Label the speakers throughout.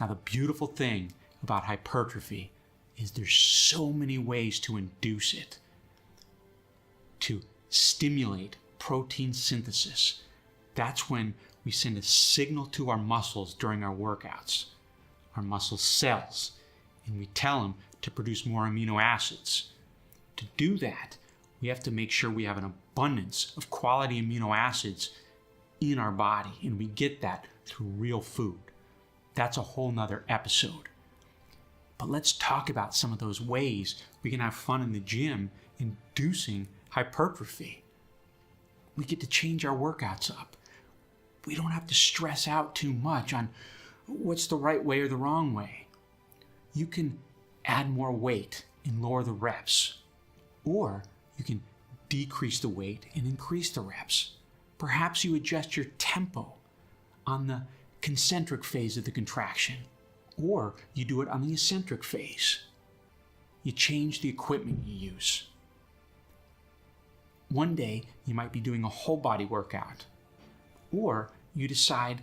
Speaker 1: Now, the beautiful thing about hypertrophy is there's so many ways to induce it, to stimulate protein synthesis. That's when we send a signal to our muscles during our workouts, our muscle cells, and we tell them to produce more amino acids. To do that, we have to make sure we have an abundance of quality amino acids in our body, and we get that through real food. That's a whole nother episode. But let's talk about some of those ways we can have fun in the gym inducing hypertrophy. We get to change our workouts up. We don't have to stress out too much on what's the right way or the wrong way. You can add more weight and lower the reps, or you can decrease the weight and increase the reps. Perhaps you adjust your tempo on the concentric phase of the contraction, or you do it on the eccentric phase. You change the equipment you use. One day, you might be doing a whole body workout, or you decide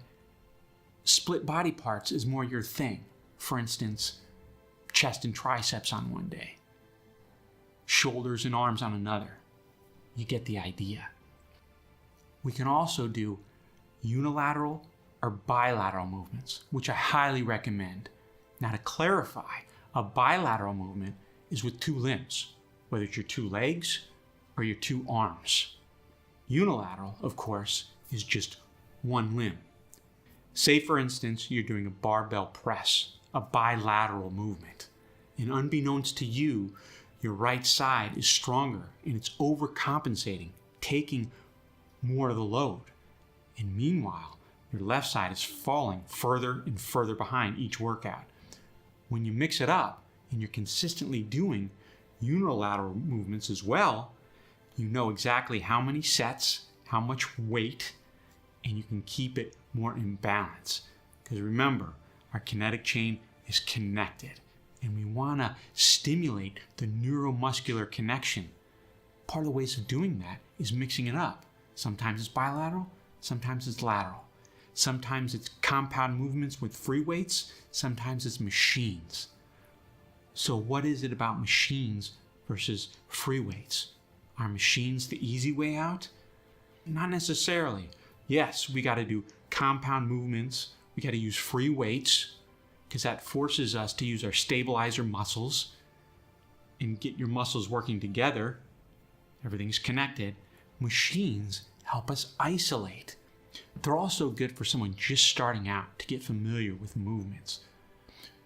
Speaker 1: split body parts is more your thing. For instance, chest and triceps on one day, shoulders and arms on another. You get the idea. We can also do unilateral or bilateral movements, which I highly recommend. Now, to clarify, a bilateral movement is with two limbs, whether it's your two legs or your two arms. Unilateral, of course, is just one limb. Say, for instance, you're doing a barbell press, a bilateral movement, and unbeknownst to you, your right side is stronger and it's overcompensating, taking more of the load. And meanwhile, your left side is falling further and further behind each workout. When you mix it up and you're consistently doing unilateral movements as well, you know exactly how many sets, how much weight, and you can keep it more in balance. Because remember, our kinetic chain is connected, and we want to stimulate the neuromuscular connection. Part of the ways of doing that is mixing it up. Sometimes it's bilateral, sometimes it's lateral. Sometimes it's compound movements with free weights, sometimes it's machines. So what is it about machines versus free weights? Are machines the easy way out? Not necessarily. Yes, we got to do compound movements. We got to use free weights because that forces us to use our stabilizer muscles and get your muscles working together. Everything's connected. Machines help us isolate. They're also good for someone just starting out to get familiar with movements.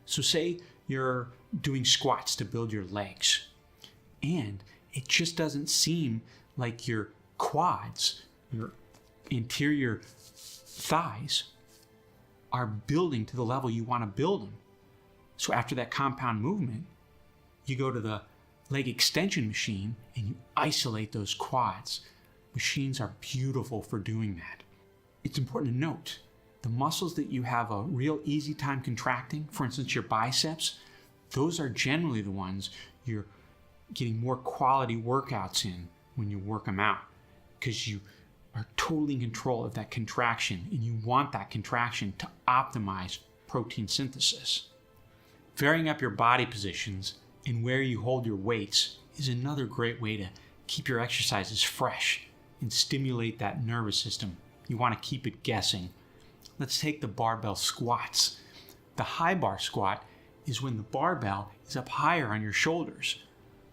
Speaker 1: So say you're doing squats to build your legs, and it just doesn't seem like your quads, your interior thighs, are building to the level you want to build them. So after that compound movement, you go to the leg extension machine and you isolate those quads. Machines are beautiful for doing that. It's important to note, the muscles that you have a real easy time contracting, for instance, your biceps, those are generally the ones you're getting more quality workouts in when you work them out, because you are totally in control of that contraction and you want that contraction to optimize protein synthesis. Varying up your body positions and where you hold your weights is another great way to keep your exercises fresh and stimulate that nervous system. You want to keep it guessing. Let's take the barbell squats. The high bar squat is when the barbell is up higher on your shoulders.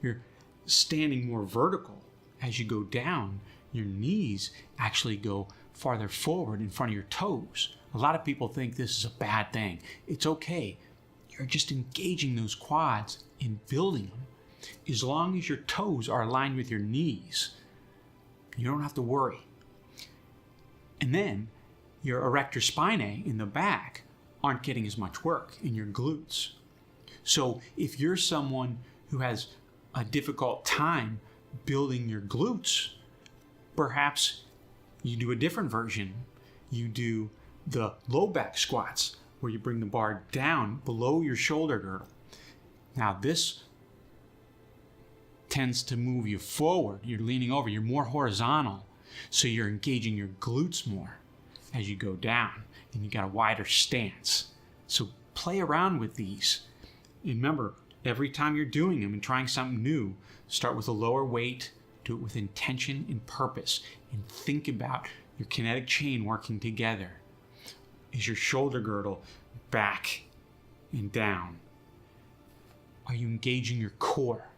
Speaker 1: You're standing more vertical. As you go down, your knees actually go farther forward in front of your toes. A lot of people think this is a bad thing. It's okay. You're just engaging those quads and building them. As long as your toes are aligned with your knees, you don't have to worry. And then your erector spinae in the back aren't getting as much work in your glutes. So if you're someone who has a difficult time building your glutes, perhaps you do a different version. You do the low back squats where you bring the bar down below your shoulder girdle. Now this tends to move you forward. You're leaning over, you're more horizontal. So you're engaging your glutes more as you go down, and you got a wider stance. So play around with these. Remember, every time you're doing them and trying something new, start with a lower weight, do it with intention and purpose, and think about your kinetic chain working together. Is your shoulder girdle back and down? Are you engaging your core?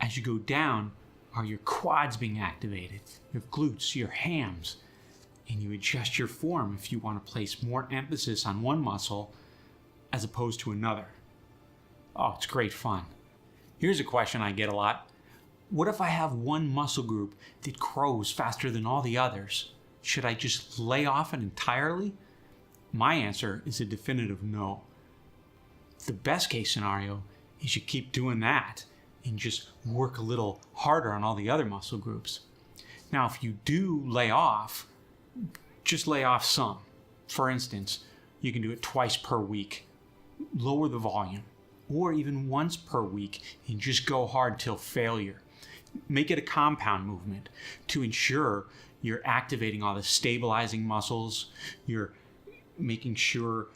Speaker 1: As you go down, are your quads being activated, your glutes, your hams? And you adjust your form if you want to place more emphasis on one muscle as opposed to another. Oh, it's great fun. Here's a question I get a lot. What if I have one muscle group that grows faster than all the others? Should I just lay off it entirely? My answer is a definitive no. The best case scenario is you keep doing that and just work a little harder on all the other muscle groups. Now, if you do lay off, just lay off some. For instance, you can do it twice per week. Lower the volume, or even once per week, and just go hard till failure. Make it a compound movement to ensure you're activating all the stabilizing muscles, you're making sure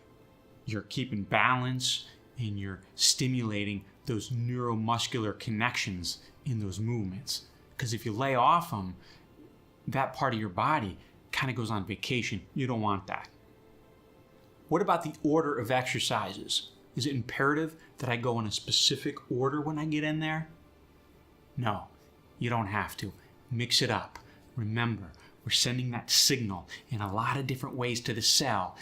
Speaker 1: you're keeping balance, and you're stimulating those neuromuscular connections in those movements. Because if you lay off them, that part of your body kind of goes on vacation. You don't want that. What about the order of exercises? Is it imperative that I go in a specific order when I get in there? No, you don't have to. Mix it up. Remember, we're sending that signal in a lot of different ways to the cell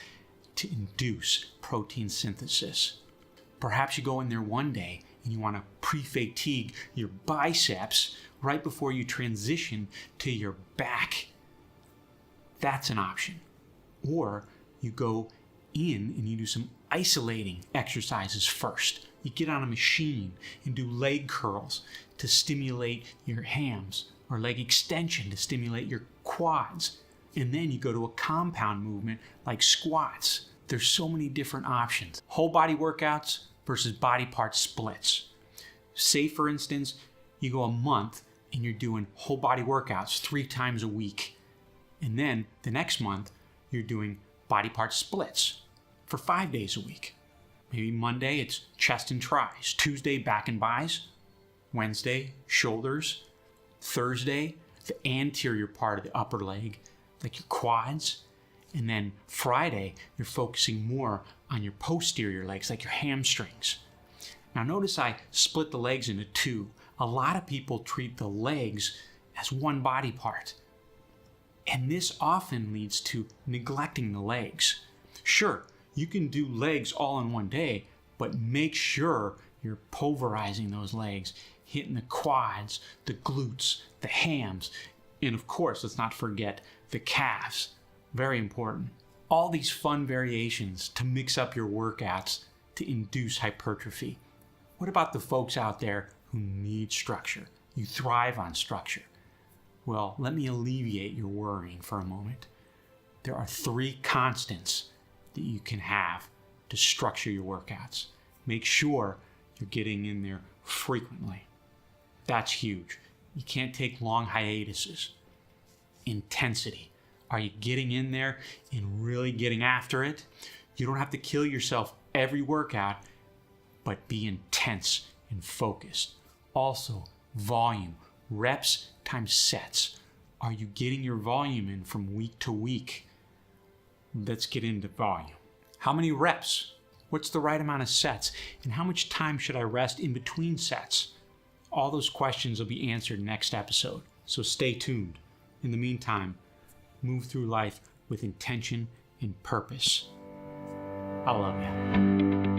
Speaker 1: to induce protein synthesis. Perhaps you go in there one day and you want to pre-fatigue your biceps right before you transition to your back. That's an option. Or you go in and you do some isolating exercises first. You get on a machine and do leg curls to stimulate your hams, or leg extension to stimulate your quads. And then you go to a compound movement like squats. There's so many different options. Whole body workouts versus body part splits. Say, for instance, you go a month and you're doing whole body workouts 3 times a week. And then the next month, you're doing body part splits for 5 days a week. Maybe Monday, it's chest and tris. Tuesday, back and bis. Wednesday, shoulders. Thursday, the anterior part of the upper leg, like your quads. And then Friday, you're focusing more on your posterior legs, like your hamstrings. Now notice I split the legs into 2. A lot of people treat the legs as one body part. And this often leads to neglecting the legs. Sure, you can do legs all in one day, but make sure you're pulverizing those legs, hitting the quads, the glutes, the hams, and of course, let's not forget the calves. Very important. All these fun variations to mix up your workouts to induce hypertrophy. What about the folks out there who need structure? You thrive on structure. Well, let me alleviate your worrying for a moment. There are 3 constants that you can have to structure your workouts. Make sure you're getting in there frequently. That's huge. You can't take long hiatuses. Intensity. Are you getting in there and really getting after it? You don't have to kill yourself every workout, but be intense and focused. Also, volume. Reps times sets. Are you getting your volume in from week to week? Let's get into volume. How many reps? What's the right amount of sets? And how much time should I rest in between sets? All those questions will be answered next episode, so stay tuned. In the meantime, move through life with intention and purpose. I love you.